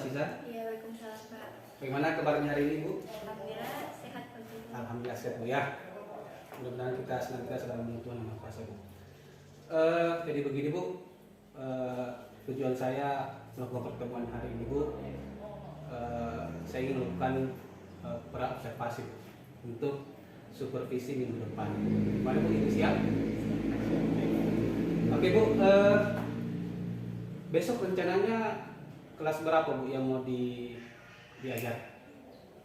Aziza. Iya, waalaikumsalam Pak. Bagaimana kabarnya hari ini Bu? Alhamdulillah sehat Pak. Alhamdulillah sehat Bu ya. Mudah-mudahan kita senantiasa dalam Tuhan yang Maha Kuasa Bu. Jadi begini Bu, tujuan saya melakukan pertemuan hari ini Bu, saya ingin melakukan pra-observasi untuk supervisi minggu depan. Gimana Bu, ini siap? Oke Bu, besok rencananya kelas berapa Bu yang mau diajar?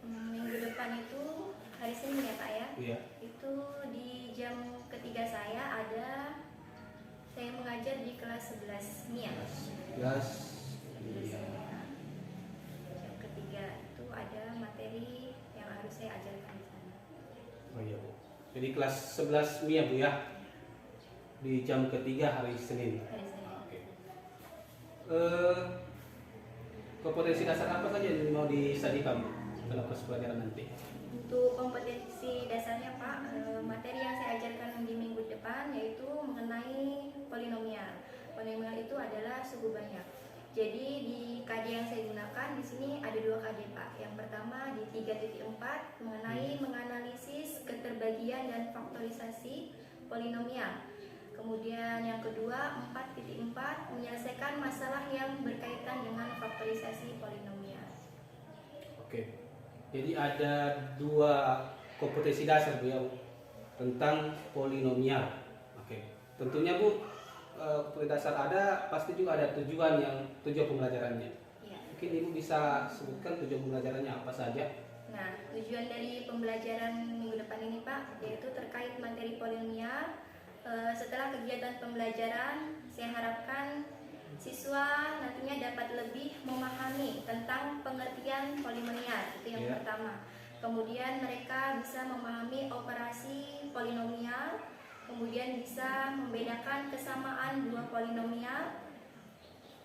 Minggu depan itu hari Senin ya Pak ya? Iya. Itu di jam ketiga saya mengajar di kelas 11 MIA. Kelas Iya. Jam ketiga itu ada materi yang harus saya ajarkan di sana. Oh iya Bu. Jadi kelas 11 MIA Bu ya? Di jam ketiga hari Senin. Hari Senin. Oke. Kompetensi dasar apa saja yang mau disajikan Bu dalam proses pelajaran nanti? Untuk kompetensi dasarnya Pak, materi yang saya ajarkan di minggu depan yaitu mengenai polinomial. Polinomial itu adalah suku banyak. Jadi di KD yang saya gunakan di sini ada 2 KD Pak. Yang pertama di 3.4 mengenai menganalisis keterbagian dan faktorisasi polinomial. Kemudian yang kedua 4.4 menyelesaikan masalah yang berkaitan dengan faktorisasi polinomial. Oke. Jadi ada 2 kompetensi dasar Bu ya tentang polinomial. Oke. Tentunya Bu, kompetensi dasar ada, pasti juga ada tujuan pembelajarannya. Ya. Mungkin Ibu bisa sebutkan tujuan pembelajarannya apa saja? Nah, tujuan dari pembelajaran minggu depan ini Pak, yaitu terkait materi polinomial. Setelah kegiatan pembelajaran, saya harapkan siswa nantinya dapat lebih memahami tentang pengertian polinomial, itu yang pertama. Kemudian mereka bisa memahami operasi polinomial, kemudian bisa membedakan kesamaan 2 polinomial.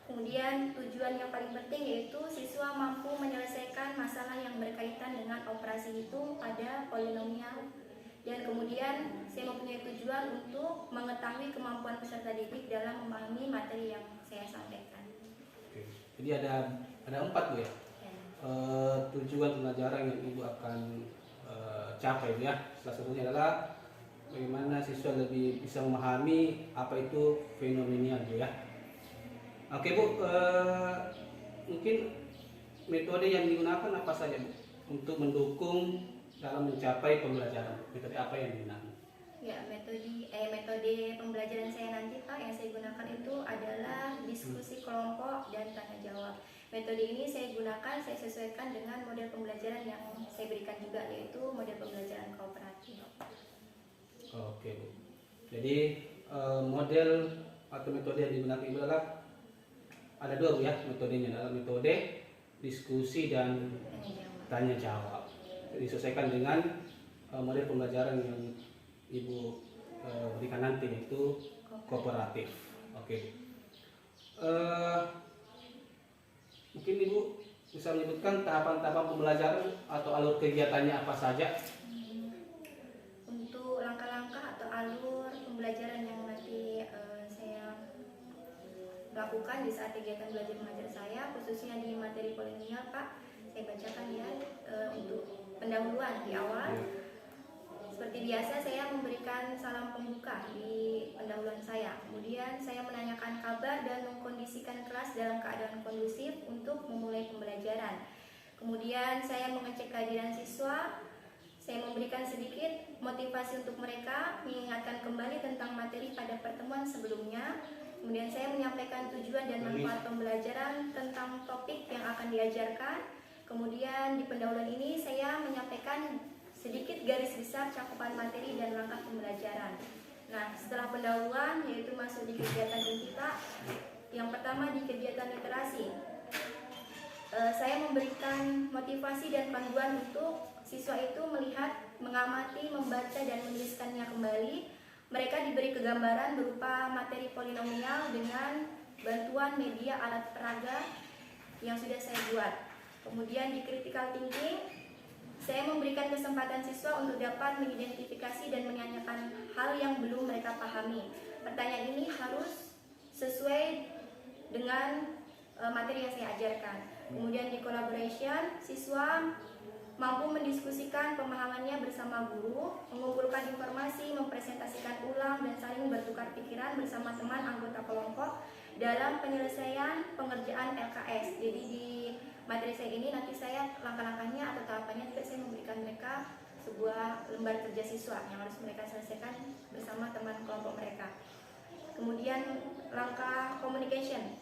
Kemudian tujuan yang paling penting yaitu siswa mampu menyelesaikan masalah yang berkaitan dengan operasi hitung pada polinomial. Dan kemudian saya mempunyai tujuan untuk mengetahui kemampuan peserta didik dalam memahami materi yang saya sampaikan. Oke. Jadi ada 4 Bu ya? Ya. Tujuan pembelajaran yang Ibu akan capai Bu ya. Salah satunya adalah bagaimana siswa lebih bisa memahami apa itu fenomena Bu ya. Oke Bu, mungkin metode yang digunakan apa saja Bu untuk mendukung dalam mencapai pembelajaran? Metode apa yang digunakan? Ya, metode pembelajaran saya nanti Pak yang saya gunakan itu adalah diskusi kelompok dan tanya jawab. Metode ini saya gunakan, saya sesuaikan dengan model pembelajaran yang saya berikan juga, yaitu model pembelajaran kooperatif. Oke Bu. Jadi model atau metode yang digunakan itu adalah ada 2 Bu ya metodenya, adalah metode diskusi dan tanya jawab. Disesuaikan dengan model pembelajaran yang Ibu berikan nanti, yaitu kooperatif. Oke. Mungkin Ibu bisa menyebutkan tahapan-tahapan pembelajaran atau alur kegiatannya apa saja? Untuk langkah-langkah atau alur pembelajaran yang nanti saya lakukan di saat kegiatan belajar mengajar saya, khususnya di materi polinomial Pak, saya bacakan ya. Untuk pendahuluan di awal, seperti biasa saya memberikan salam pembuka di pendahuluan saya. Kemudian saya menanyakan kabar dan mengkondisikan kelas dalam keadaan kondusif untuk memulai pembelajaran. Kemudian saya mengecek kehadiran siswa. Saya memberikan sedikit motivasi untuk mereka, mengingatkan kembali tentang materi pada pertemuan sebelumnya. Kemudian saya menyampaikan tujuan dan manfaat pembelajaran tentang topik yang akan diajarkan. Kemudian di pendahuluan ini saya menyampaikan sedikit garis besar cakupan materi dan langkah pembelajaran. Nah, setelah pendahuluan yaitu masuk di kegiatan inti Pak. Yang pertama di kegiatan literasi. Saya memberikan motivasi dan panduan untuk siswa itu melihat, mengamati, membaca dan menuliskannya kembali. Mereka diberi kegambaran berupa materi polinomial dengan bantuan media alat peraga yang sudah saya buat. Kemudian di critical thinking, saya memberikan kesempatan siswa untuk dapat mengidentifikasi dan menanyakan hal yang belum mereka pahami. Pertanyaan ini harus sesuai dengan materi yang saya ajarkan. Kemudian di collaboration, siswa mampu mendiskusikan pemahamannya bersama guru, mengumpulkan informasi, mempresentasikan ulang, dan saling bertukar pikiran bersama teman anggota kelompok dalam penyelesaian pengerjaan LKS. Jadi di materi saya ini nanti saya langkah-langkahnya atau tahapannya juga saya memberikan mereka sebuah lembar kerja siswa yang harus mereka selesaikan bersama teman kelompok mereka. Kemudian langkah communication.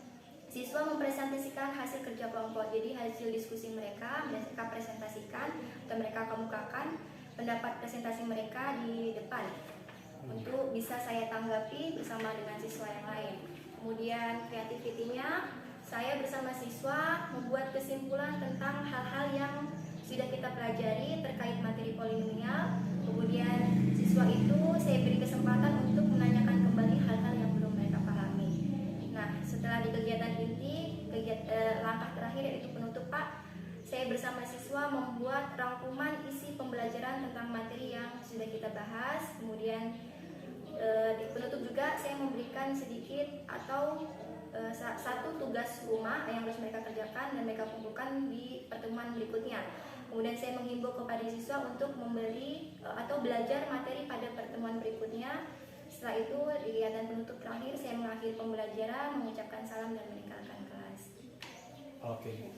Siswa mempresentasikan hasil kerja kelompok, jadi hasil diskusi mereka mereka presentasikan atau mereka kemukakan pendapat presentasi mereka di depan untuk bisa saya tanggapi bersama dengan siswa yang lain. Kemudian kreativitinya, saya bersama siswa membuat kesimpulan tentang hal-hal yang sudah kita pelajari terkait materi polinomial. Kemudian siswa itu saya beri kesempatan untuk menanyakan kembali hal-hal yang belum mereka pahami. Nah, setelah di kegiatan inti, langkah terakhir yaitu penutup Pak, saya bersama siswa membuat rangkuman isi pembelajaran tentang materi yang sudah kita bahas. Kemudian di penutup juga saya memberikan sedikit atau satu tugas rumah yang harus mereka kerjakan dan mereka kumpulkan di pertemuan berikutnya. Kemudian saya menghimbau kepada siswa untuk membeli atau belajar materi pada pertemuan berikutnya. Setelah itu di kegiatan penutup terakhir saya mengakhiri pembelajaran, mengucapkan salam dan meninggalkan kelas. Oke,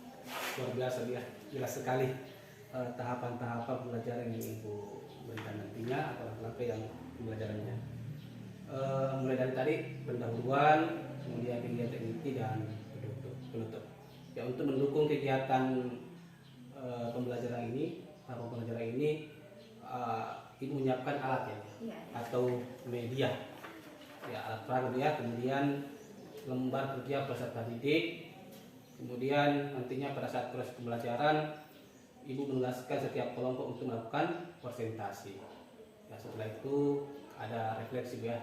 luar biasa ya, jelas sekali tahapan-tahapan pembelajaran yang Ibu berikan nantinya atau langkah-langkah yang pembelajarannya. Mulai dari tadi pendahuluan, kemudian kegiatan inti dan penutup. Ya, untuk mendukung kegiatan pembelajaran ini, tahap pembelajaran ini, Ibu menyiapkan alat ya, atau media, ya alat peraga ya, kemudian lembar kerja peserta didik, kemudian nantinya pada saat proses pembelajaran Ibu menugaskan setiap kelompok untuk melakukan presentasi. Ya, setelah itu ada refleksi ya,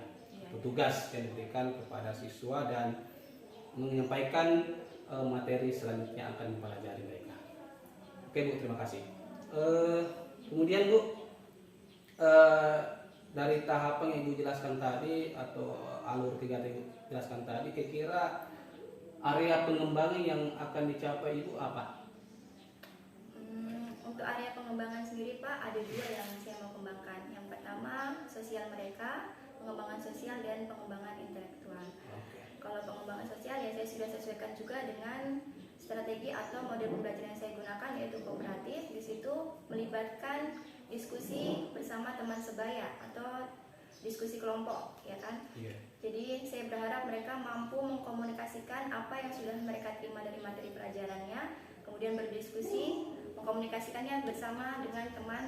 tugas yang diberikan kepada siswa dan menyampaikan materi selanjutnya yang akan dipelajari mereka. Oke Bu, terima kasih. Kemudian Bu, dari tahapan yang Ibu jelaskan tadi atau alur kegiatan yang Ibu jelaskan tadi, kira-kira area pengembangan yang akan dicapai Ibu apa? Untuk area pengembangan sendiri Pak, ada dua yang saya mau kembangkan. Yang pertama, sosial mereka, pengembangan sosial dan pengembangan intelektual. Kalau pengembangan sosial ya saya sudah sesuaikan juga dengan strategi atau model pembelajaran yang saya gunakan, yaitu kooperatif. Di situ melibatkan diskusi bersama teman sebaya atau diskusi kelompok, ya kan? Jadi saya berharap mereka mampu mengkomunikasikan apa yang sudah mereka terima dari materi pelajarannya, kemudian berdiskusi, mengkomunikasikannya bersama dengan teman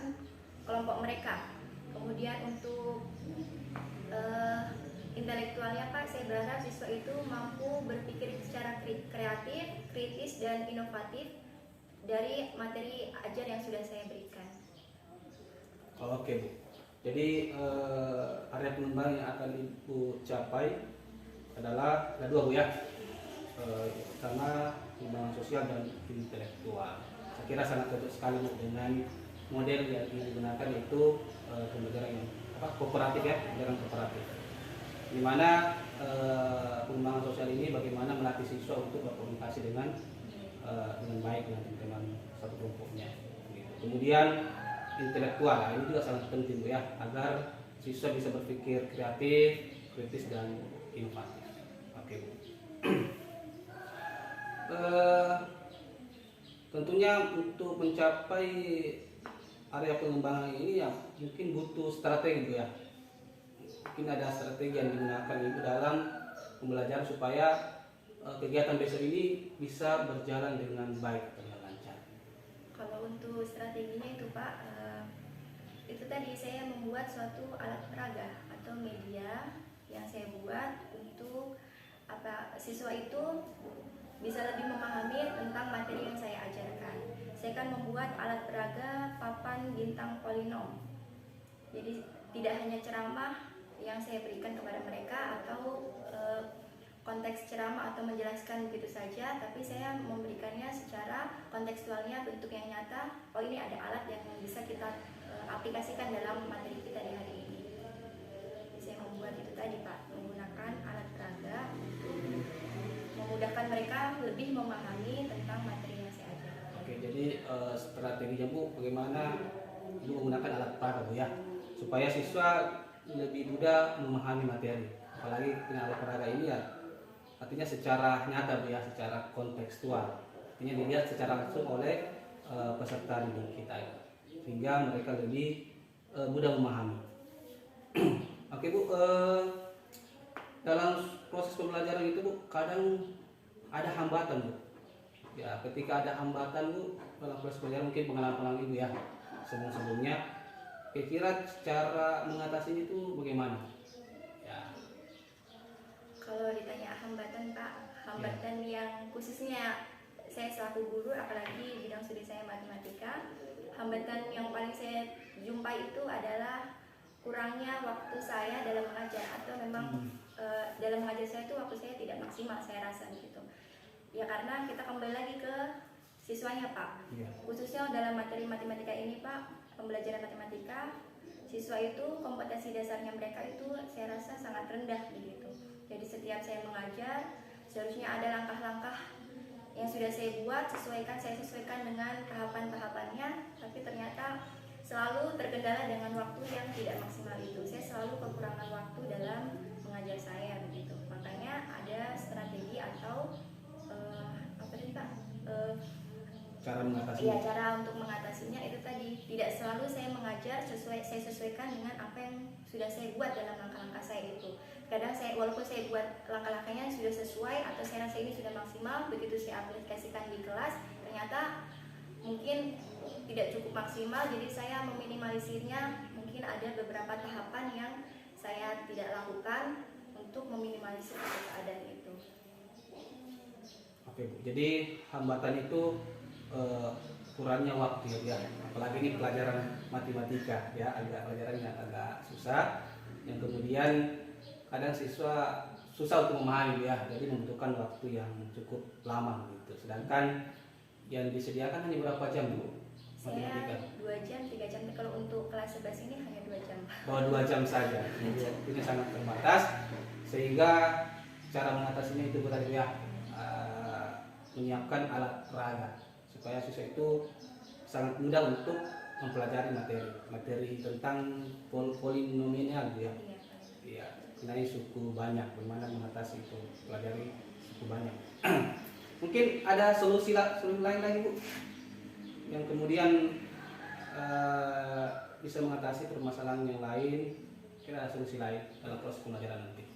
kelompok mereka. Kemudian untuk intelektualnya Pak, saya berharap siswa itu mampu berpikir secara kreatif, kritis, dan inovatif dari materi ajar yang sudah saya berikan. Oke Bu, jadi area pengembangan yang akan Ibu capai adalah ada dua Bu ya, pertama pengembangan sosial dan intelektual. Saya kira sangat cocok sekali Bu dengan model yang digunakan, yaitu pembelajaran yang kooperatif ya, pembelajaran kooperatif, di mana pengembangan sosial ini bagaimana melatih siswa untuk berkomunikasi dengan baik dengan teman satu kelompoknya. Kemudian intelektual, nah ini juga sangat penting Bu ya, agar siswa bisa berpikir kreatif, kritis dan inovatif. Oke Bu. Tentunya untuk mencapai area pengembangan ini ya mungkin butuh strategi Bu ya. Mungkin ada strategi yang digunakan Ibu dalam pembelajaran supaya kegiatan besok ini bisa berjalan dengan baik dan lancar. Kalau untuk strateginya itu Pak, itu tadi saya membuat suatu alat peraga atau media yang saya buat untuk siswa itu bisa lebih memahami tentang materi yang saya ajarkan. Saya akan membuat alat peraga papan bintang polinom. Jadi tidak hanya ceramah yang saya berikan kepada mereka atau konteks ceramah atau menjelaskan begitu saja, tapi saya memberikannya secara kontekstualnya, bentuk yang nyata. Oh, ini ada alat yang bisa kita aplikasikan dalam materi kita di hari ini. Jadi saya membuat itu tadi Pak, menggunakan alat peraga untuk memudahkan mereka lebih memahami tentang materi yang saya ajarkan. Oke, jadi strateginya Bu, bagaimana Ibu menggunakan alat peraga Bu ya, supaya siswa lebih mudah memahami materi. Apalagi dengan alat peraga ini ya, artinya secara nyata Bu ya, secara kontekstual. Artinya dilihat secara langsung oleh peserta didik kita ya, sehingga mereka lebih mudah memahami. Oke Bu, dalam proses pembelajaran itu Bu, kadang ada hambatan Bu. Ya, ketika ada hambatan Bu dalam proses pembelajaran, mungkin pengalaman Ibu ya sebelumnya, kira-kira cara mengatasinya itu bagaimana? Ya. Kalau ditanya hambatan Pak, hambatan yang khususnya saya selaku guru, apalagi bidang studi saya matematika, hambatan yang paling saya jumpai itu adalah kurangnya waktu saya dalam mengajar, atau memang dalam mengajar saya itu waktu saya tidak maksimal, saya rasa gitu. Ya karena kita kembali lagi ke siswanya Pak. Khususnya dalam materi matematika ini Pak, pembelajaran matematika, siswa itu kompetensi dasarnya mereka itu saya rasa sangat rendah begitu. Jadi setiap saya mengajar seharusnya ada langkah-langkah yang sudah saya buat, saya sesuaikan dengan tahapan-tahapannya, tapi ternyata selalu terkendala dengan waktu yang tidak maksimal itu. Saya selalu kekurangan waktu dalam mengajar saya begitu. Makanya ada strategi atau apa tadi Pak? Cara mengatasinya. Iya, cara untuk mengatasinya itu tadi, tidak selalu saya mengajar saya sesuaikan dengan apa yang sudah saya buat dalam langkah-langkah saya itu. Kadang saya, walaupun saya buat langkah-langkahnya sudah sesuai atau saya rasa ini sudah maksimal, begitu saya aplikasikan di kelas ternyata mungkin tidak cukup maksimal, jadi saya meminimalisirnya. Mungkin ada beberapa tahapan yang saya tidak lakukan untuk meminimalisir keadaan itu. Oke Bu, jadi hambatan itu kurangnya waktu ya, apalagi ini pelajaran matematika ya, pelajaran yang agak susah, yang kemudian kadang siswa susah untuk memahami ya, jadi membutuhkan waktu yang cukup lama gitu. Sedangkan yang disediakan hanya berapa jam Bu? Matematika? Saya 2 jam, 3 jam. Kalau untuk kelas 11 ini hanya 2 jam. Oh, 2 jam saja. Ini sangat terbatas, sehingga cara mengatasinya itu tadi ya, menyiapkan alat peraga supaya siswa itu sangat mudah untuk mempelajari materi tentang polinomial ya. Iya, mengenai suku banyak, bagaimana mengatasi itu, pelajari suku banyak. Mungkin ada solusi lain lagi Bu, yang kemudian bisa mengatasi permasalahan yang lain. Kira ada solusi lain dalam proses pembelajaran nanti.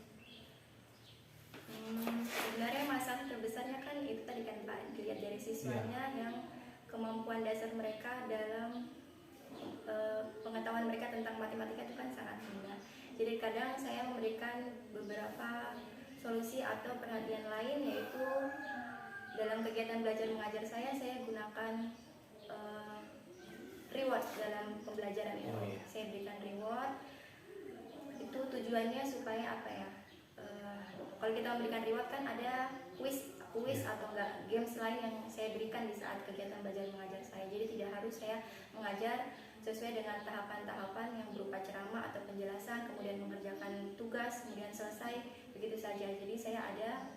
Sebenarnya masalah terbesarnya kan itu tadi kan Pak, dilihat dari siswanya yang kemampuan dasar mereka dalam pengetahuan mereka tentang matematika itu kan sangat rendah. Jadi kadang saya memberikan beberapa solusi atau perhatian lain, yaitu dalam kegiatan belajar mengajar saya gunakan reward dalam pembelajaran itu. Saya berikan reward. Itu tujuannya supaya apa ya? Kalau kita memberikan reward kan ada kuis atau enggak games lain yang saya berikan di saat kegiatan belajar mengajar saya. Jadi tidak harus saya mengajar sesuai dengan tahapan-tahapan yang berupa ceramah atau penjelasan, kemudian mengerjakan tugas, kemudian selesai begitu saja. Jadi saya ada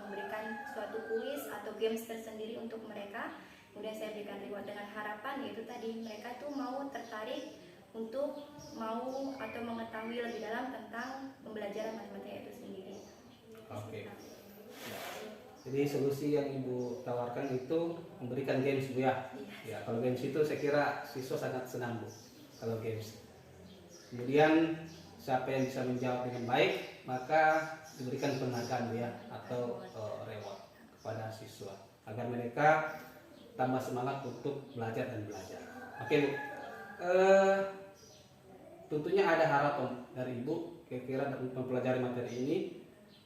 memberikan suatu kuis atau games tersendiri untuk mereka. Kemudian saya berikan reward dengan harapan yaitu tadi mereka tuh mau tertarik untuk mau atau mengetahui lebih dalam tentang pembelajaran matematika itu sendiri. Oke. Jadi solusi yang Ibu tawarkan itu memberikan games Bu ya. Ya, kalau games itu saya kira siswa sangat senang Bu kalau games. Kemudian siapa yang bisa menjawab dengan baik maka diberikan penghargaan Bu ya, atau reward kepada siswa agar mereka tambah semangat untuk belajar dan belajar. Oke Bu. Tentunya ada harapan dari Ibu kira-kira dalam mempelajari materi ini.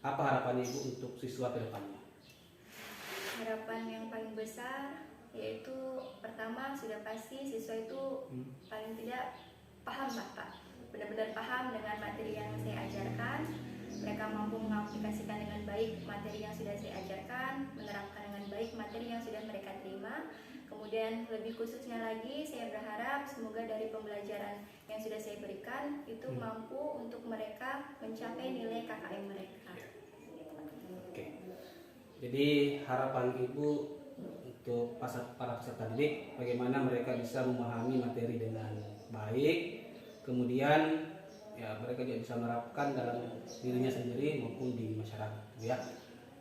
Apa harapannya Ibu untuk siswa ke depannya? Harapan yang paling besar yaitu pertama sudah pasti siswa itu paling tidak paham Pak, benar-benar paham dengan materi yang saya ajarkan. Mereka mampu mengaplikasikan dengan baik materi yang sudah saya ajarkan, menerapkan dengan baik materi yang sudah mereka terima. Kemudian lebih khususnya lagi saya berharap semoga dari pembelajaran yang sudah saya berikan itu mampu untuk mereka mencapai nilai KKM mereka. Oke. Jadi harapan Ibu untuk para peserta didik, bagaimana mereka bisa memahami materi dengan baik, kemudian ya mereka juga bisa menerapkan dalam dirinya sendiri maupun di masyarakat, ya.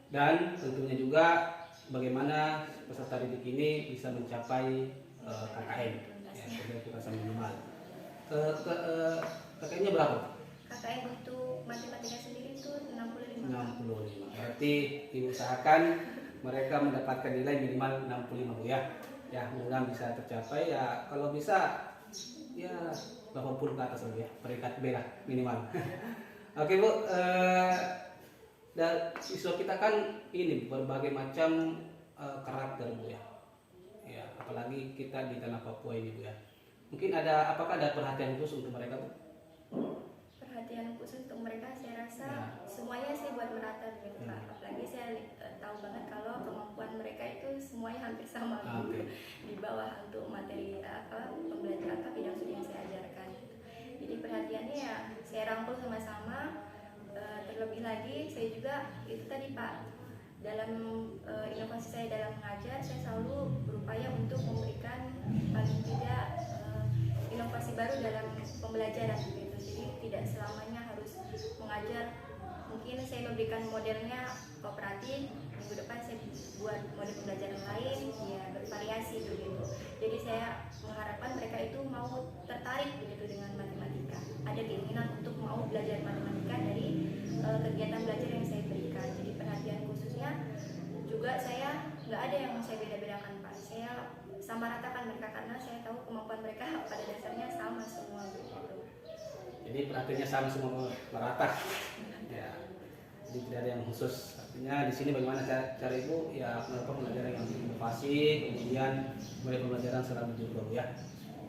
Dan tentunya juga bagaimana peserta didik ini bisa mencapai KKM, ya, kualitas minimal. KKM-nya berapa? KKM untuk matematika sendiri itu 65. 65. Berarti diusahakan mereka mendapatkan nilai minimal 65, Bu, ya. Ya, mudah bisa tercapai, ya kalau bisa ya 80 ke atas lagi, ya, peringkat B lah minimal. Oke, Bu, dan siswa kita kan ini berbagai macam karakter, Bu, ya. Ya, apalagi kita di tanah Papua ini, Bu, ya. Mungkin apakah ada perhatian khusus untuk mereka, Bu? Perhatian khusus untuk mereka saya rasa Ya. semuanya saya buat merata gitu, Pak. Apalagi saya tahu banget kalau kemampuan mereka itu semuanya hampir sama gitu. Di bawah untuk materi pembelajaran bidang studi yang saya ajarkan gitu. Jadi perhatiannya ya saya rangkul sama-sama. Terlebih lagi saya juga itu tadi, Pak, dalam inovasi saya dalam mengajar, saya selalu berupaya untuk memberikan paling tidak inovasi baru dalam pembelajaran gitu. Jadi tidak selamanya harus mengajar. Mungkin saya memberikan modelnya kooperatif, minggu depan saya buat model pembelajaran lain, ya bervariasi begitu. Jadi saya mengharapkan mereka itu mau tertarik begitu dengan matematika, ada keinginan untuk mau belajar matematika dari kegiatan belajar yang saya berikan. Jadi perhatian khususnya juga saya nggak ada yang saya beda-bedakan, Pak. Saya sama ratakan mereka karena saya tahu kemampuan mereka pada dasarnya sama semua begitu. Jadi perhatiannya sama semua, merata. Ya. Jadi tidak ada yang khusus. Artinya di sini bagaimana cara Ibu ya melakukan pembelajaran yang inovasi, kemudian mulai pembelajaran secara menyeluruh, ya.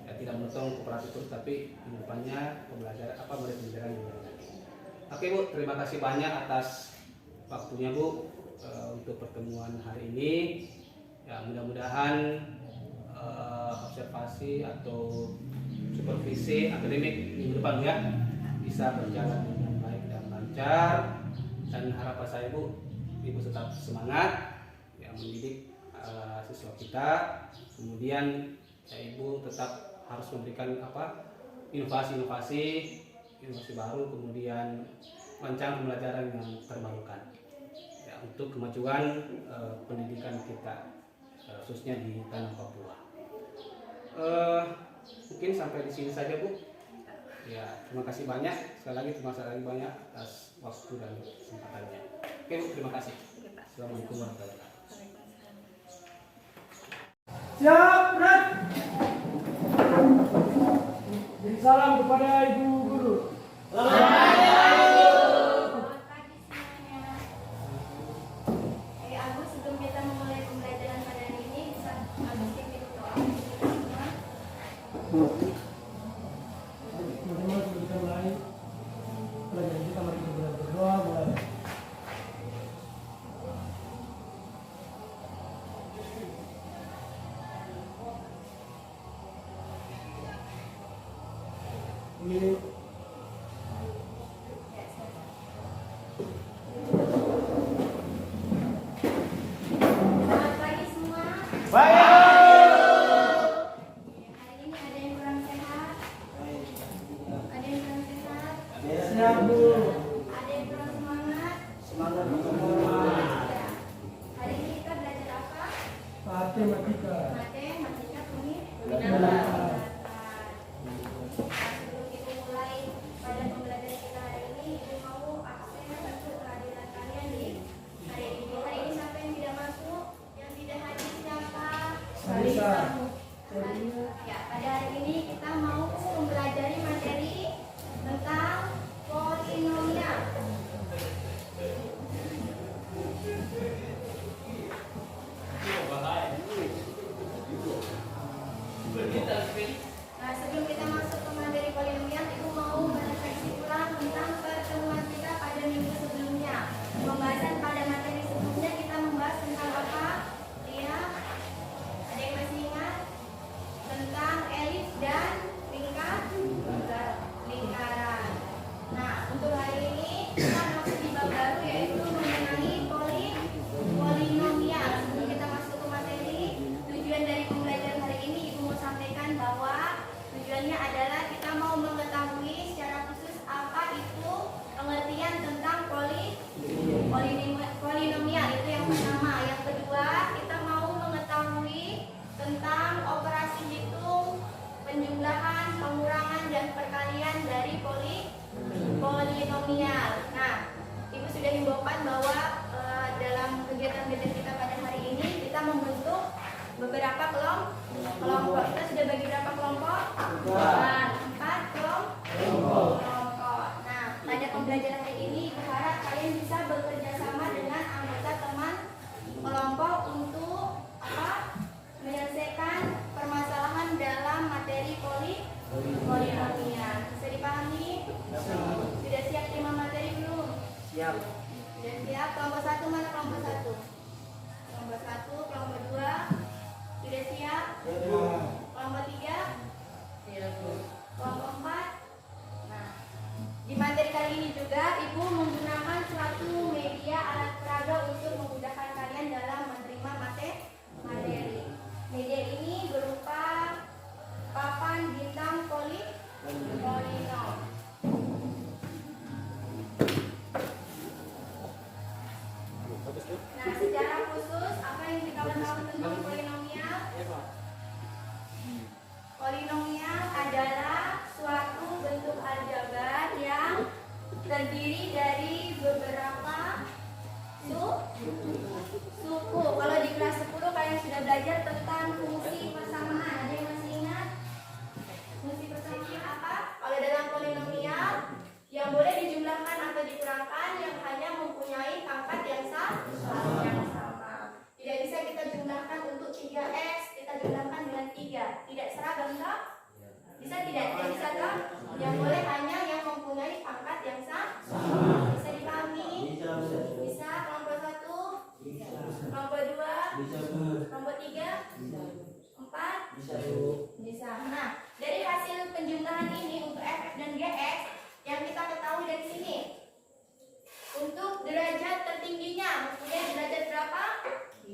Ya tidak menonton kooperatif terus, tapi di depannya pembelajaran mulai pembelajaran yang lain lagi. Oke, Bu, terima kasih banyak atas waktunya, Bu, untuk pertemuan hari ini. Ya mudah-mudahan observasi atau supervisi akademik minggu depan, ya, bisa berjalan dengan baik dan lancar. Dan harapan saya, Bu, Ibu tetap semangat ya mendidik siswa kita. Kemudian ya, Ibu tetap harus memberikan inovasi baru, kemudian rencana pembelajaran yang terbarukan ya, untuk kemajuan pendidikan kita khususnya di tanah Papua. Mungkin sampai di sini saja, Bu. Ya, terima kasih banyak. Sekali lagi terima kasih banyak atas waktu dan kesempatannya. Oke, Bu, terima kasih. Assalamualaikum warahmatullahi wabarakatuh. Siap, Red. Beri salam kepada Ibu Guru. Selamat pagi semuanya. Agus, sebelum kita memulai pembelajaran pada hari ini, bisa Agus pimpin doa kita semua. Teman-teman, sebelum kita mulai pelajaran kita, mari kita berdoa mulai. Ini Selamat pagi semua. baik. Hari ini ada yang kurang sehat? Ada yang kurang sehat? Siap, Bu. Ada yang kurang semangat? Semangat. Ya. Hari ini kita belajar apa? Matematika. Matematika unit Peminatan. Sebelum kita mulai pada pembelajaran kita hari ini, Ibu mau absen untuk kehadiran kalian di hari ini. Hari ini siapa yang tidak masuk? Yang tidak hadir siapa? Salisa. Ya, pada hari ini kita mau mempelajari materi tentang polinomial. Nah, sebelum kita masuk ke materi polinomial, Ibu mau merefleksi ulang tentang pertemuan kita pada minggu sebelumnya. Pembahasan pada materi sebelumnya kita membahas tentang apa? Lia, ada yang masih ingat? Tentang elip dan lingkaran. beberapa kelompok. Kita sudah bagi berapa kelompok? 4 kelompok. Nah, pada pembelajaran hari ini Ibu harap kalian bisa bekerja sama dengan anggota teman kelompok untuk menyelesaikan permasalahan dalam materi polinomial. Bisa dipahami? Sudah siap terima materi belum? Siap. Sudah siap. Kelompok 1 mana kelompok 1? Kelompok 1, kelompok 2 sudah siap? Kelompok 3? Kelompok 4? Nah, di materi kali ini juga Ibu menggunakan suatu media alat peraga untuk memudahkan kalian dalam menerima materi. Media ini berupa papan bintang polinom. Nah, secara khusus apa yang kita tahu tentang polinomial? Polinomial adalah suatu bentuk aljabar yang terdiri dari beberapa suku. Kalau di kelas 10 kalian sudah belajar tentang fungsi persamaan. Ada yang masih ingat? Fungsi persamaan apa? Kalau dalam polinomial yang boleh dijumlahkan atau dikurangkan yang hanya mempunyai pangkat yang sama. Tidak bisa kita jumlahkan untuk 3x, kita jumlahkan dengan 3. Tidak seragam toh? Bisa tidak? Tidak bisa toh? Yang boleh hanya yang mempunyai pangkat yang sama. Bisa dipahami? Bisa. Kelompok 1, kelompok 2, kelompok 3, 4, bisa. Nah, dari hasil penjumlahan ini untuk fx dan gx yang kita ketahui dari sini, untuk derajat tertingginya mempunyai derajat berapa? 3.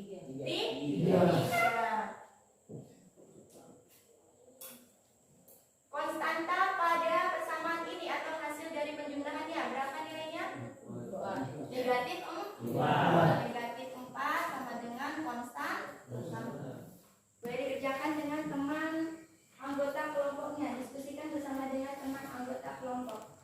Konstanta pada persamaan ini atau hasil dari penjumlahannya berapa nilainya? Negatif 4 sama dengan konstan. Boleh dikerjakan dengan teman anggota kelompoknya, diskusikan bersama dengan teman anggota kelompok.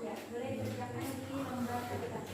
Ya, boleh dikerjakan di lembar kertas.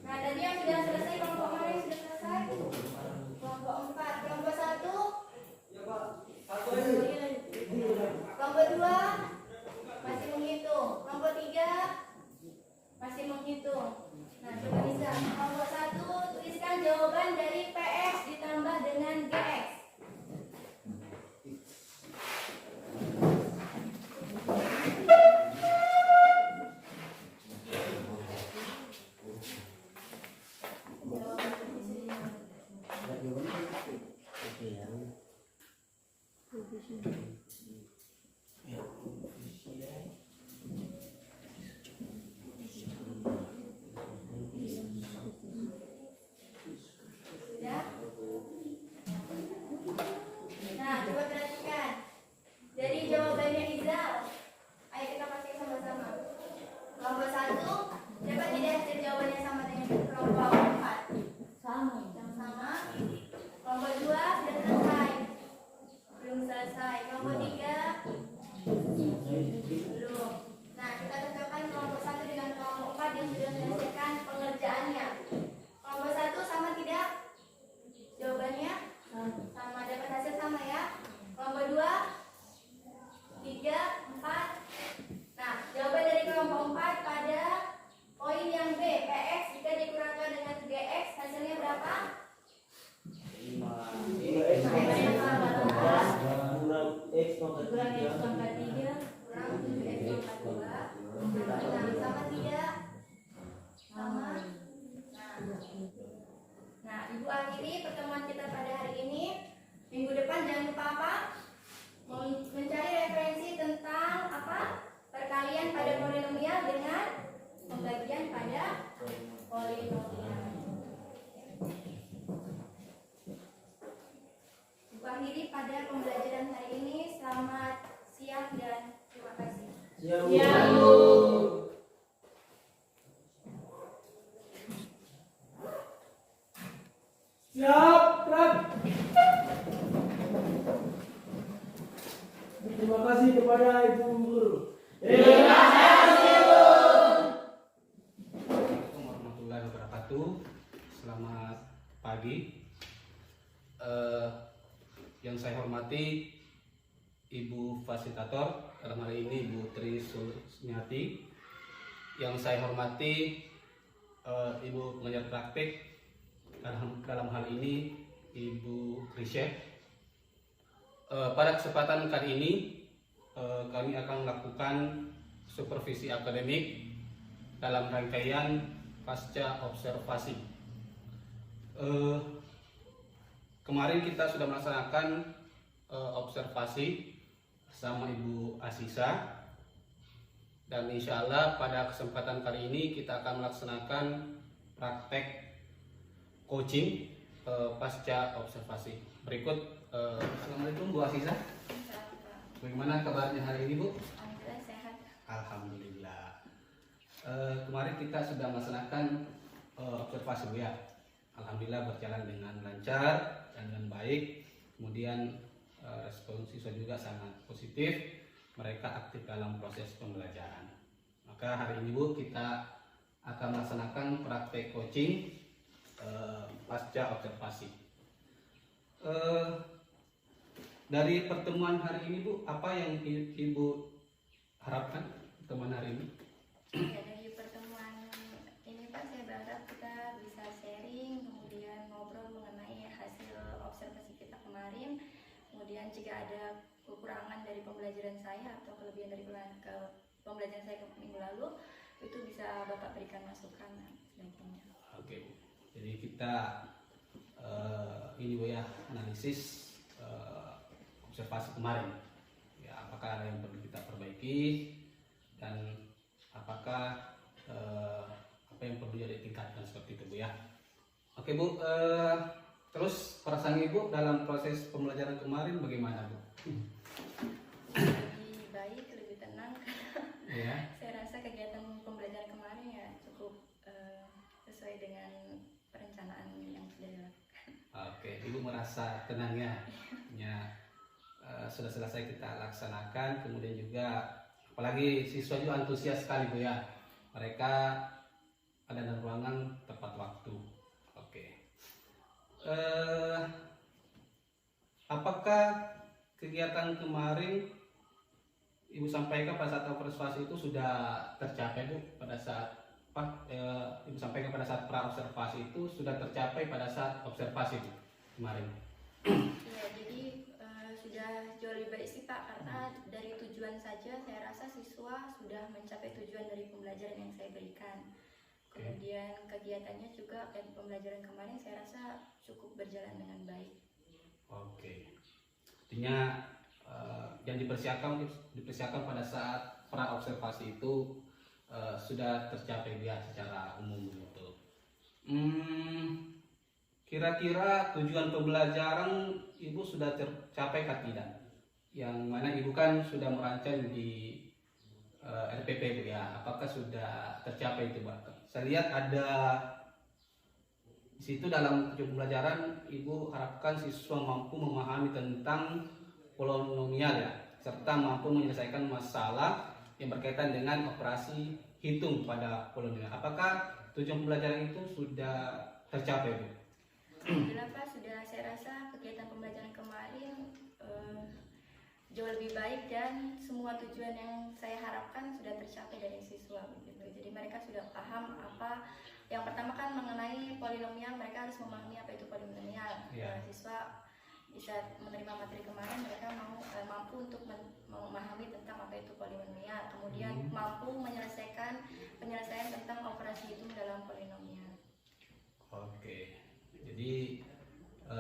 Nah, tadi yang sudah selesai kelompok mana yang sudah selesai? Kelompok 4. Kelompok 1? Kelompok 2? Masih menghitung. Kelompok 3? Masih menghitung. Nah, coba bisa. Kelompok 1 tuliskan jawaban dari PX ditambah dengan GX. Sudah? Nah, coba perhatikan. Dari jawabannya Izal, ayo kita pakai sama-sama. Kelompok 1, dapat tidak hasil jawabannya sama dengan kelompok 4? Sama. Kelompok 2 sudah selesai? Belum selesai. Kelompok 3? Belum. Nah, kita cocokkan kelompok 1 dengan kelompok 4 yang sudah menyelesaikan pengerjaannya. Kelompok 1 sama tidak? Jawabannya? Sama, dapat hasil sama ya. Kelompok 2? 3, 4. Nah, jawaban dari kelompok 4 pada poin yang B, PX jika dikurangkan dengan GX hasilnya berapa? 5. X kurang X pangkat 3 kurang 7X pangkat 2 sama tidak? Sama. Nah, Ibu akhiri pertemuan kita pada hari ini. Minggu depan jangan lupa apa? Mencari referensi tentang apa? Perkalian pada polinomial dengan pembagian pada polinomial. Ibu akhiri pada pembelajaran hari ini. Selamat siang dan terima kasih. Siap. Siap, Rap. Terima kasih kepada Ibu Guru. Assalamualaikum warahmatullahi wabarakatuh. Selamat pagi. Yang saya hormati Ibu Fasilitator, dalam hal ini Ibu Tri Sunyati. Yang saya hormati Ibu Pengajar Praktik, dalam hal ini Ibu Krisya. Pada kesempatan kali ini kami akan melakukan supervisi akademik dalam rangkaian pasca observasi. Kemarin kita sudah melaksanakan observasi bersama Ibu Asisa, dan insya Allah pada kesempatan kali ini kita akan melaksanakan praktek coaching pasca observasi. Berikut, Assalamualaikum Bu Asisa. Bagaimana kabarnya hari ini Bu? Alhamdulillah sehat. Alhamdulillah. Kemarin kita sudah melaksanakan observasi Bu ya. Alhamdulillah berjalan dengan lancar dan dengan baik. Kemudian respon siswa juga sangat positif. Mereka aktif dalam proses pembelajaran. Maka hari ini Bu kita akan melaksanakan praktek coaching pasca observasi. Dari pertemuan hari ini Bu, apa yang Ibu harapkan pertemuan hari ini? Ya, dari pertemuan ini Pak, saya berharap kita bisa sharing, kemudian ngobrol mengenai hasil observasi kita kemarin. Kemudian jika ada kekurangan dari pembelajaran saya atau kelebihan dari pembelajaran saya ke minggu lalu, itu bisa Bapak berikan masukan sebaiknya. Oke, jadi kita ini Bu ya, analisis observasi kemarin. Ya, apakah ada yang perlu kita perbaiki dan apakah apa yang perlu jadi tingkatkan seperti itu Bu ya. Oke Bu, terus perasaan Ibu dalam proses pembelajaran kemarin bagaimana Bu? Lebih baik, lebih tenang. Ya. Saya rasa kegiatan pembelajaran kemarin ya cukup sesuai dengan perencanaan yang sudah dilakukan. Oke, Ibu merasa tenangnya. Ya, sudah selesai kita laksanakan, kemudian juga apalagi siswa juga antusias sekali Bu ya. Mereka ada dalam ruangan tepat waktu. Oke. Apakah kegiatan kemarin Ibu sampaikan pada saat observasi itu sudah tercapai Bu? Pada saat Ibu sampaikan pada saat pra observasi itu sudah tercapai pada saat observasi Bu kemarin? Ya, jadi sudah jauh lebih baik sih Pak, karena dari tujuan saja saya rasa siswa sudah mencapai tujuan dari pembelajaran yang saya berikan. Kemudian kegiatannya juga dan pembelajaran kemarin saya rasa cukup berjalan dengan baik. Oke. Artinya yang dipersiapkan pada saat pra observasi itu sudah tercapai ya secara umum gitu. Kira-kira tujuan pembelajaran Ibu sudah tercapai atau tidak? Yang mana Ibu kan sudah merancang di RPP Bu ya. Apakah sudah tercapai itu Pak? Saya lihat ada di situ dalam tujuan pembelajaran Ibu harapkan siswa mampu memahami tentang polinomial ya, serta mampu menyelesaikan masalah yang berkaitan dengan operasi hitung pada polinomial. Apakah tujuan pembelajaran itu sudah tercapai Bu? Alhamdulillah Pak, sudah. Saya rasa kegiatan pembelajaran kemarin jauh lebih baik dan semua tujuan yang saya harapkan sudah tercapai dari siswa begitu. Jadi mereka sudah paham apa yang pertama kan mengenai polinomial, mereka harus memahami apa itu polinomial. Yeah. Siswa di saat menerima materi kemarin mereka mampu untuk memahami tentang apa itu polinomial, kemudian mampu penyelesaian tentang operasi hitung dalam polinomial. Oke, jadi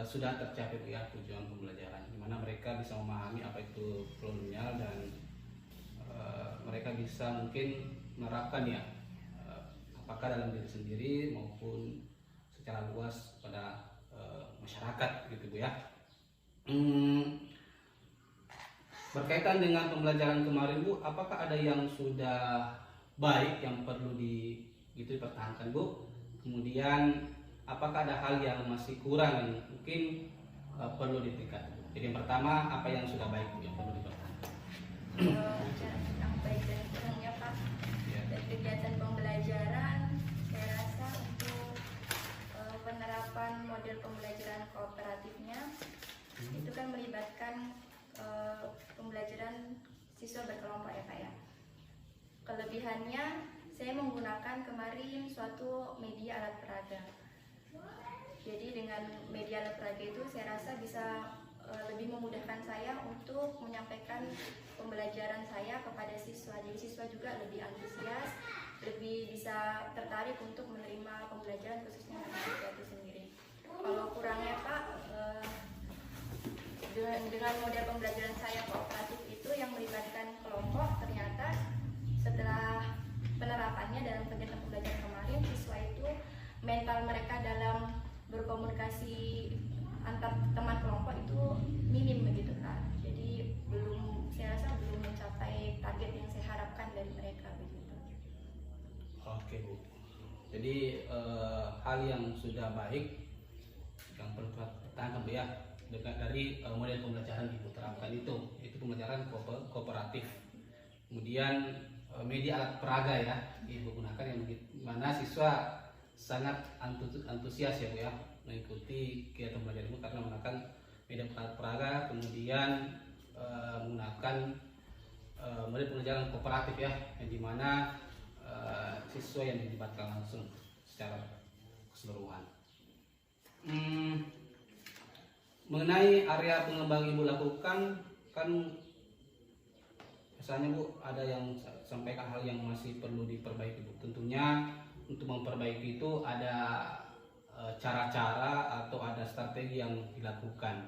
sudah tercapai ya tujuan pembelajaran, di mana mereka bisa memahami apa itu polinomial dan mereka bisa mungkin menerapkan ya apakah dalam diri sendiri maupun secara luas pada masyarakat gitu Bu ya. Berkaitan dengan pembelajaran kemarin Bu, apakah ada yang sudah baik yang perlu dipertahankan Bu? Kemudian apakah ada hal yang masih kurang yang mungkin perlu ditingkatkan? Jadi yang pertama, apa yang sudah baik Bu yang perlu dipertahankan? Bicara tentang baik dan kurangnya Pak, dari kegiatan pembelajaran saya rasa untuk penerapan model pembelajaran kooperatifnya itu kan melibatkan pembelajaran siswa berkelompok ya Pak ya. Kelebihannya saya menggunakan kemarin suatu media alat peraga. Jadi dengan media alat peraga itu saya rasa bisa lebih memudahkan saya untuk menyampaikan pembelajaran saya kepada siswa. Jadi siswa juga lebih antusias, lebih bisa tertarik untuk menerima pembelajaran khususnya matematika itu sendiri. Kalau kurangnya Pak, dengan model pembelajaran saya kooperatif itu yang melibatkan kelompok, ternyata setelah penerapannya dalam kegiatan pembelajaran kemarin, siswa itu mental mereka dalam berkomunikasi antar teman kelompok itu minim begitu Kak. Jadi saya rasa belum mencapai target yang saya harapkan dari mereka begitu. Oke Bu, jadi hal yang sudah baik yang perlu pertahankan Bu ya dari model pembelajaran Ibu terapkan itu pembelajaran kooperatif. Kemudian media alat peraga ya Ibu gunakan yang mana siswa sangat antusias ya Bu ya mengikuti kegiatan pembelajaran Ibu karena menggunakan media alat peraga, kemudian menggunakan model pembelajaran kooperatif ya yang dimana siswa yang dilibatkan langsung secara keseluruhan. Mengenai area pengembangan Ibu lakukan kan misalnya Bu ada yang sampaikan hal yang masih perlu diperbaiki Bu. Tentunya untuk memperbaiki itu ada cara-cara atau ada strategi yang dilakukan.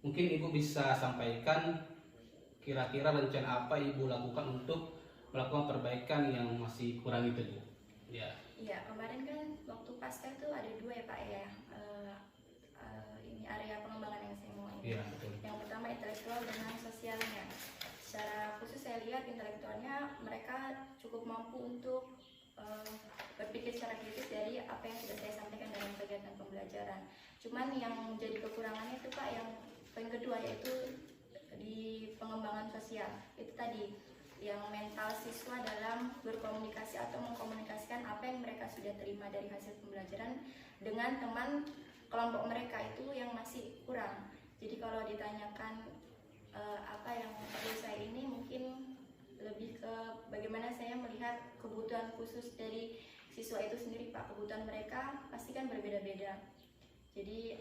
Mungkin Ibu bisa sampaikan kira-kira rencana apa Ibu lakukan untuk melakukan perbaikan yang masih kurang itu Bu. Ya. Iya, kemarin kan waktu pasca itu ada dua ya Pak ya. Ini area pengembangan yang saya mau ini. Iya, betul. Yang pertama intelektual dengan sosialnya. Secara khusus saya lihat intelektualnya mereka cukup mampu untuk berpikir secara kritis dari apa yang sudah saya sampaikan dalam kegiatan pembelajaran. Cuman yang menjadi kekurangannya itu Pak yang poin kedua yaitu di pengembangan sosial. Itu tadi yang mental siswa dalam berkomunikasi atau mengkomunikasikan apa yang mereka sudah terima dari hasil pembelajaran dengan teman kelompok mereka itu yang masih kurang. Jadi kalau ditanyakan apa yang perlu saya ini mungkin lebih ke bagaimana saya melihat kebutuhan khusus dari siswa itu sendiri Pak. Kebutuhan mereka pasti kan berbeda-beda. Jadi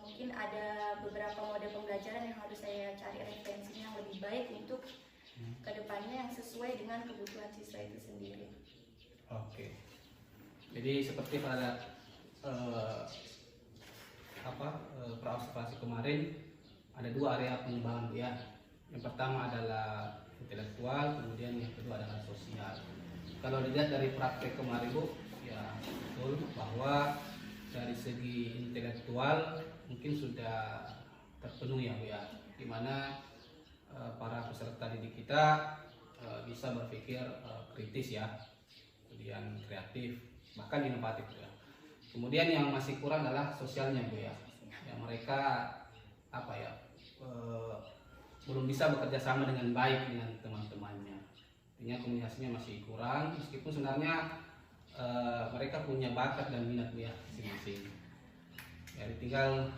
mungkin ada beberapa model pembelajaran yang harus saya cari referensinya yang lebih baik untuk kedepannya yang sesuai dengan kebutuhan siswa itu sendiri. Oke. Jadi seperti pada praobservasi kemarin ada dua area pengembangan ya. Yang pertama adalah intelektual, kemudian yang kedua adalah sosial. Kalau dilihat dari praktek kemarin Bu, ya betul bahwa dari segi intelektual mungkin sudah terpenuhi ya Bu ya, di mana para peserta didik kita bisa berpikir kritis ya, kemudian kreatif, bahkan inovatif ya. Kemudian yang masih kurang adalah sosialnya Bu ya, yang mereka belum bisa bekerja sama dengan baik dengan teman-temannya. Artinya komunikasinya masih kurang, meskipun sebenarnya mereka punya bakat dan minat Bu ya masing-masing. Ya, tinggal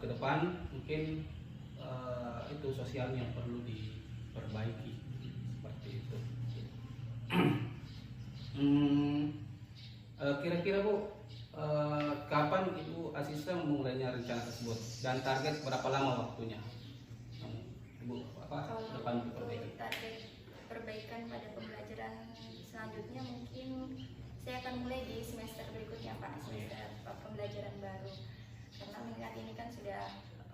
ke depan mungkin itu sosialnya yang perlu diperbaiki seperti itu. Kira-kira Bu kapan Ibu Aziza memulainya rencana tersebut dan target berapa lama waktunya? Ibu apa Kalau depan untuk diperbaiki? target perbaikan pada pembelajaran selanjutnya mungkin saya akan mulai di semester berikutnya Pak, semester pembelajaran baru. Karena mengingat ini kan sudah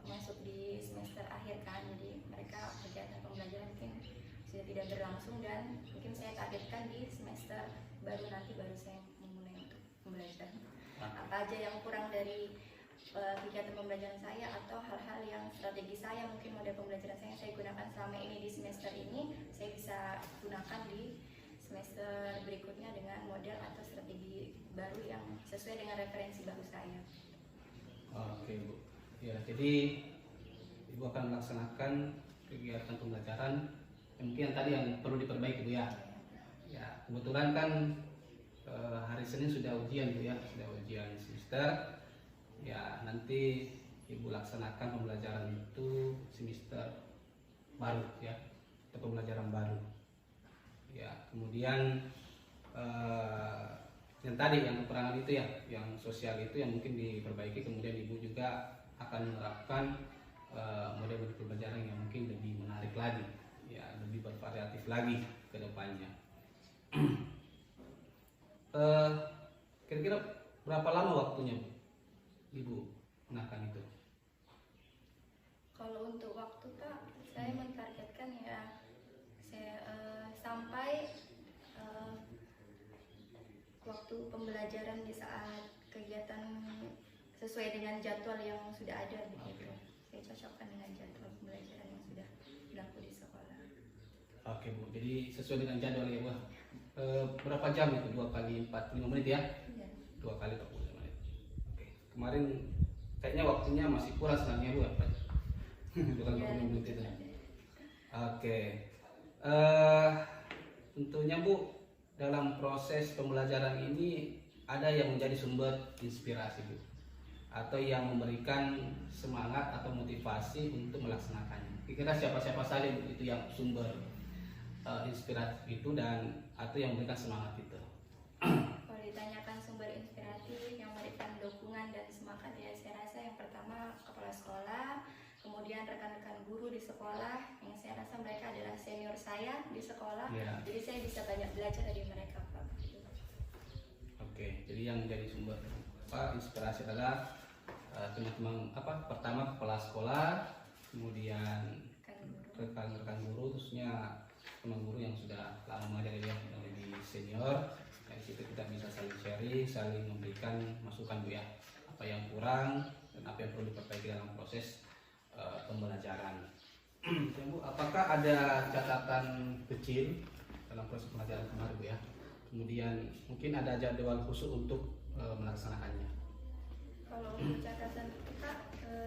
masuk di semester akhir kan, jadi mereka kegiatan pembelajaran mungkin sudah tidak berlangsung dan mungkin saya targetkan di semester baru nanti baru saya memulai untuk pembelajaran. Apa aja yang kurang dari kegiatan pembelajaran saya atau hal-hal yang strategi saya mungkin model pembelajaran saya gunakan selama ini di semester ini saya bisa gunakan di semester berikutnya dengan model atau strategi baru yang sesuai dengan referensi baru saya. Oke Bu, ya jadi Ibu akan melaksanakan kegiatan pembelajaran mungkin tadi yang perlu diperbaiki Bu ya. Ya kebetulan kan hari Senin sudah ujian Bu ya, sudah ujian semester. Ya nanti Ibu laksanakan pembelajaran itu semester baru ya, atau pembelajaran baru. Ya kemudian yang tadi yang kekurangan itu ya, yang sosial itu yang mungkin diperbaiki. Kemudian Ibu juga akan menerapkan model-model pembelajaran yang mungkin lebih menarik lagi, ya lebih bervariatif lagi ke depannya. Kira-kira berapa lama waktunya Bu? Ibu gunakan itu? Kalau untuk waktu Pak, saya mentargetkan ya saya sampai waktu pembelajaran di saat kegiatan sesuai dengan jadwal yang sudah ada begitu. Saya cocokkan dengan jadwal pembelajaran yang sudah berlaku di sekolah. Oke Bu, jadi sesuai dengan jadwal ya Bu. Berapa jam itu? 2 kali 45 menit ya? Ya. 2 kali 45 menit. Oke. Kemarin kayaknya waktunya masih kurang sebenarnya Bu ya Pak? 2 kali 45 menit itu. Oke. Tentunya Bu, dalam proses pembelajaran ini ada yang menjadi sumber inspirasi Bu, atau yang memberikan semangat atau motivasi untuk melaksanakannya. Kira-kira siapa-siapa saja Bu itu yang sumber inspiratif itu dan atau yang memberikan semangat itu? Kalau ditanyakan sumber inspiratif yang memberikan dukungan dan semangat ya saya rasa yang pertama kepala sekolah, kemudian rekan-rekan guru di sekolah yang saya rasa mereka adalah senior saya di sekolah, jadi saya bisa banyak belajar dari mereka Pak. Oke, jadi yang menjadi sumber inspirasi adalah teman-teman pertama kepala sekolah, kemudian rekan-rekan guru, khususnya teman guru yang sudah lama mengajar yang lebih senior. Dari situ kita bisa saling sharing, saling memberikan masukan Bu ya, apa yang kurang dan apa yang perlu diperbaiki dalam proses pembelajaran. Bu, apakah ada catatan kecil dalam proses pembelajaran kemarin Bu ya? Kemudian mungkin ada jadwal khusus untuk melaksanakannya. Kalau untuk catatan kita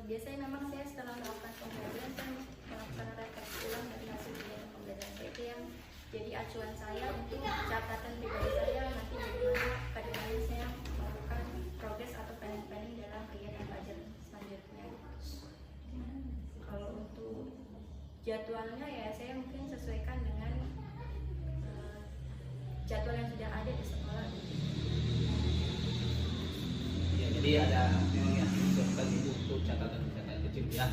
biasanya memang saya setelah melakukan pembelajaran saya melakukan refleksi ulang dari hasil kegiatan pembelajaran saya, itu yang jadi acuan saya untuk catatan pribadi saya nanti bagaimana bagaimana saya melakukan progres atau planning dalam kegiatan belajar selanjutnya. Kalau untuk jadwalnya ya saya mungkin sesuaikan dengan jadwal yang sudah ada di sekolah. Ya, jadi ada memang yang disiapkan itu untuk catatan-catatan kecil ya,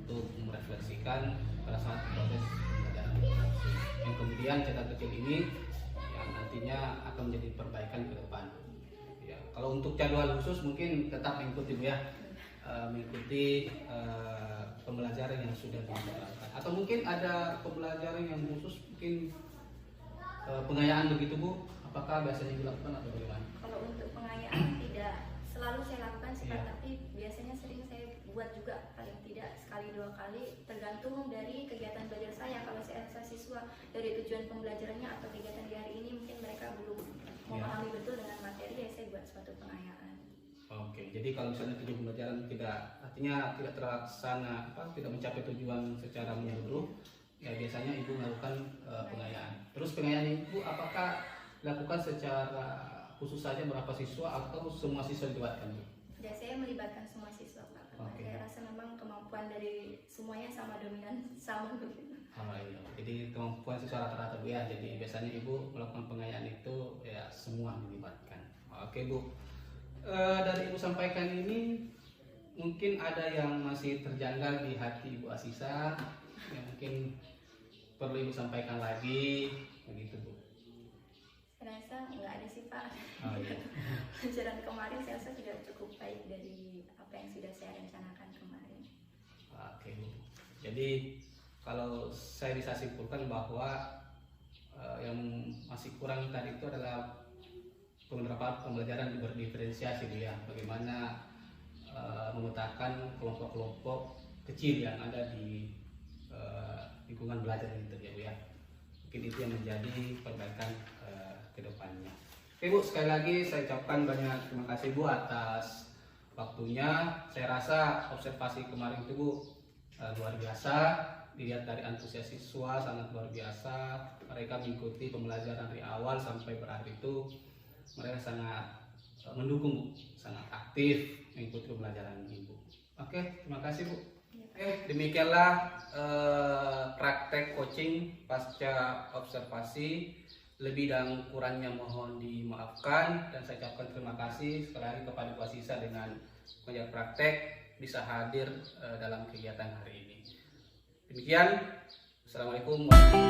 untuk merefleksikan pada saat proses pembelajaran. Yang kemudian catatan kecil ini yang nantinya akan menjadi perbaikan ke depan. Ya, kalau untuk jadwal khusus mungkin tetap mengikuti Bu ya, mengikuti pembelajaran yang sudah dilakukan. Atau mungkin ada pembelajaran yang khusus mungkin pengayaan begitu Bu, apakah biasanya dilakukan atau bagaimana? Kalau untuk pengayaan tidak selalu saya lakukan sih Pak, tapi biasanya sering saya buat juga paling tidak sekali 2 kali tergantung dari kegiatan belajar saya. Kalau saya rasa siswa dari tujuan pembelajarannya atau kegiatan di hari ini mungkin mereka belum memahami betul dengan materi, ya saya buat suatu pengayaan. Oke, jadi kalau misalnya tujuan pembelajaran tidak terlaksana, tidak mencapai tujuan secara menyeluruh, ya biasanya Ibu melakukan pengayaan. Terus pengayaan Ibu apakah dilakukan secara khusus saja berapa siswa atau semua siswa dilibatkan? Ya saya melibatkan semua siswa Pak, karena saya rasa memang kemampuan dari semuanya sama dominan sama begitu. Iya. Jadi kemampuan siswa rata-rata Bu ya. Jadi biasanya Ibu melakukan pengayaan itu ya semua dilibatkan. Oke Bu. dari Ibu sampaikan ini mungkin ada yang masih terjanggal di hati Ibu Asisa, yang mungkin perlu Ibu sampaikan lagi, begitu Bu. Saya rasa nggak ada sih Pak. Oh, iya. Pelajaran kemarin saya rasa sudah cukup baik dari apa yang sudah saya rencanakan kemarin. Oke Bu. Jadi kalau saya bisa simpulkan bahwa yang masih kurang tadi itu adalah penerapan pembelajaran berdiferensiasi Bu ya. Bagaimana memetakan kelompok-kelompok kecil yang ada di lingkungan belajar itu ya Bu ya. Mungkin itu yang menjadi perbaikan ke depannya. Oke Bu, sekali lagi saya ucapkan banyak terima kasih Bu atas waktunya. Saya rasa observasi kemarin itu Bu luar biasa. Dilihat dari antusias siswa sangat luar biasa. Mereka mengikuti pembelajaran dari awal sampai berakhir itu mereka sangat mendukung Bu, sangat aktif mengikuti pembelajaran ini Bu. Oke, terima kasih Bu. Oke, demikianlah praktek coaching pasca observasi. Lebih dan kurangnya mohon dimaafkan, dan saya ucapkan terima kasih sekali lagi kepada Bu Asisa dengan mengajar praktek bisa hadir dalam kegiatan hari ini. Demikian, Assalamualaikum warahmatullahi wabarakatuh.